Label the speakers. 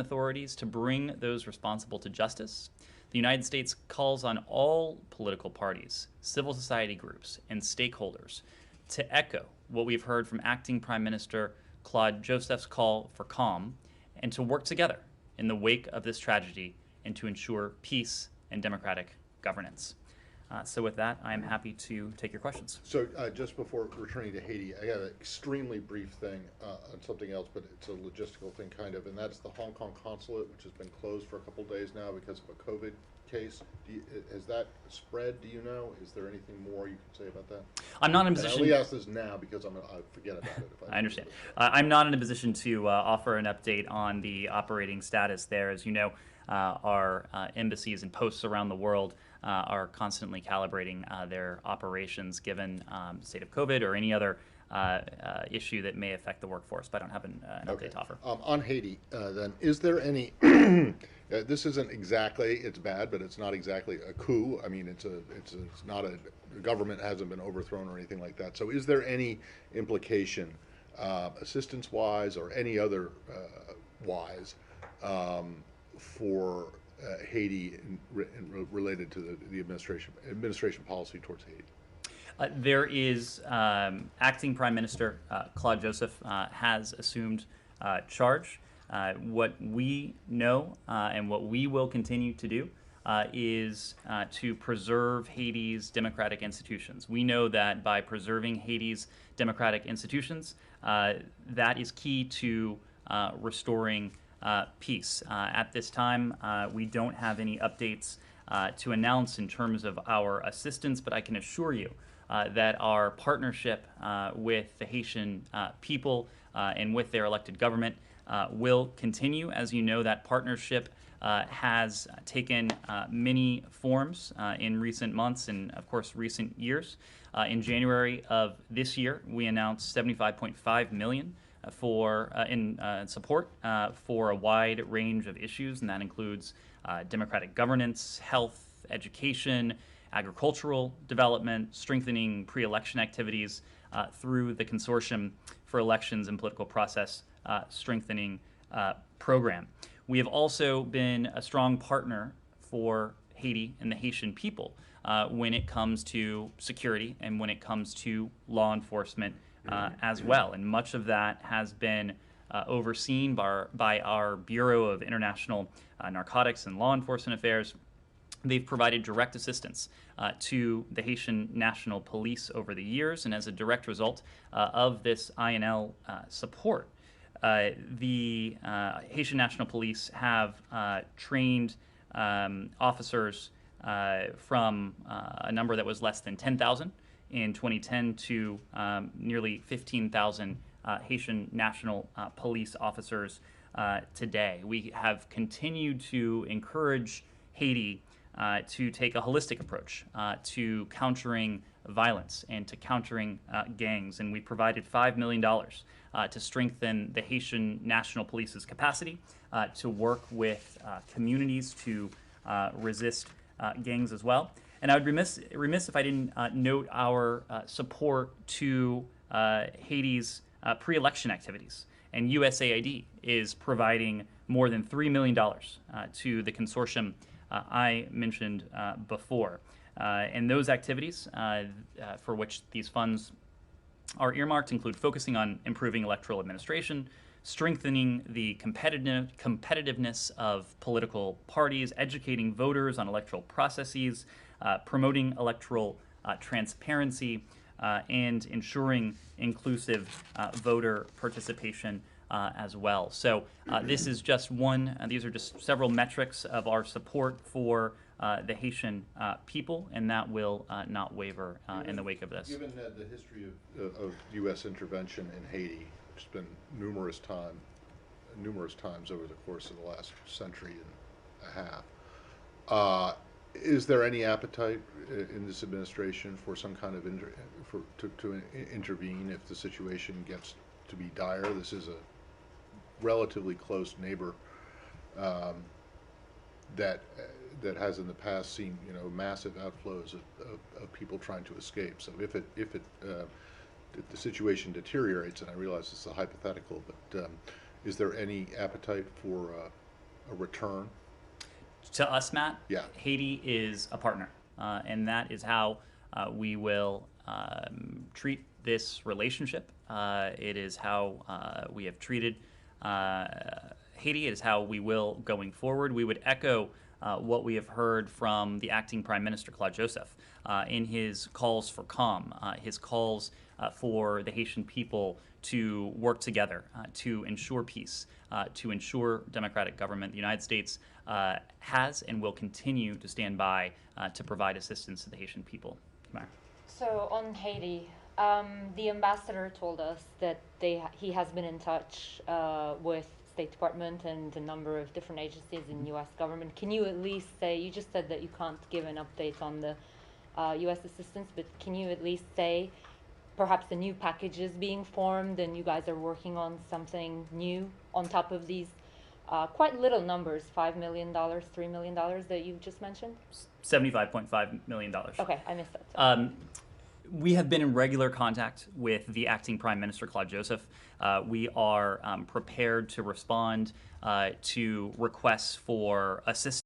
Speaker 1: authorities to bring those responsible to justice. The United States calls on all political parties, civil society groups, and stakeholders to echo what we've heard from Acting Prime Minister Claude Joseph's call for calm and to work together in the wake of this tragedy and to ensure peace and democratic governance. So with that, I'm happy to take your questions.
Speaker 2: So just before returning to Haiti, I got an extremely brief thing on something else, but it's a logistical thing kind of, and that's the Hong Kong consulate, which has been closed for a couple days now because of a COVID case. Has that spread, do you know? Is there anything more you can say about that?
Speaker 1: I'm not in a
Speaker 2: And I
Speaker 1: position.
Speaker 2: only ask this now because I forget about it. If
Speaker 1: I understand. I'm not in a position to offer an update on the operating status there. As you know, our embassies and posts around the world are constantly calibrating their operations given the state of COVID or any other issue that may affect the workforce, but I don't have an update to offer.
Speaker 2: On Haiti, then, is there any? This isn't exactly. It's bad, but it's not exactly a coup. I mean, it's not a. The government hasn't been overthrown or anything like that. So, is there any implication, assistance-wise or any other wise, for Haiti related to the administration policy towards Haiti?
Speaker 1: There is Acting Prime Minister Claude Joseph has assumed charge. What we know and what we will continue to do is to preserve Haiti's democratic institutions. We know that by preserving Haiti's democratic institutions, that is key to restoring peace. At this time, we don't have any updates to announce in terms of our assistance, but I can assure you that our partnership with the Haitian people and with their elected government will continue. As you know, that partnership has taken many forms in recent months and, of course, recent years. In January of this year, we announced $75.5 million in support for a wide range of issues, and that includes democratic governance, health, education, agricultural development, strengthening pre-election activities through the Consortium for Elections and Political Process Strengthening Program. We have also been a strong partner for Haiti and the Haitian people when it comes to security and when it comes to law enforcement as well. And much of that has been overseen by our Bureau of International Narcotics and Law Enforcement Affairs. They've provided direct assistance to the Haitian National Police over the years, and as a direct result of this INL support, the Haitian National Police have trained officers from a number that was less than 10,000 in 2010 to nearly 15,000 Haitian National Police officers today. We have continued to encourage Haiti to take a holistic approach to countering violence and to countering gangs, and we provided $5 million to strengthen the Haitian National Police's capacity to work with communities to resist gangs as well. And I would be remiss if I didn't note our support to Haiti's pre-election activities. And USAID is providing more than $3 million to the consortium I mentioned before. And those activities for which these funds are earmarked include focusing on improving electoral administration, strengthening the competitiveness of political parties, educating voters on electoral processes, promoting electoral transparency, and ensuring inclusive voter participation as well. So this is just one, these are just several metrics of our support for the Haitian people, and that will not waver in the wake of this.
Speaker 2: Given the history of U.S. intervention in Haiti, which has been numerous times over the course of the last century and a half, is there any appetite in this administration for some kind of to intervene if the situation gets to be dire? This is a relatively close neighbor that has in the past seen massive outflows of people trying to escape. So if the situation deteriorates, and I realize this is a hypothetical, but is there any appetite for a return?
Speaker 1: To us, Matt,
Speaker 2: Yeah.
Speaker 1: Haiti is a partner, and that is how we will treat this relationship. It is how we have treated Haiti. It is how we will going forward. We would echo what we have heard from the acting Prime Minister, Claude Joseph, in his calls for calm, his calls for the Haitian people to work together to ensure peace, to ensure democratic government. The United States has and will continue to stand by to provide assistance to the Haitian people. Tamara.
Speaker 3: So on Haiti, the ambassador told us that he has been in touch with State Department and a number of different agencies in U.S. government. Can you at least say, you just said that you can't give an update on the U.S. assistance, but can you at least say perhaps a new package is being formed and you guys are working on something new on top of these quite little numbers, $5 million, $3 million that you just mentioned?
Speaker 1: $75.5 million.
Speaker 3: Okay, I missed that.
Speaker 1: We have been in regular contact with the acting Prime Minister, Claude Joseph. We are prepared to respond to requests for assistance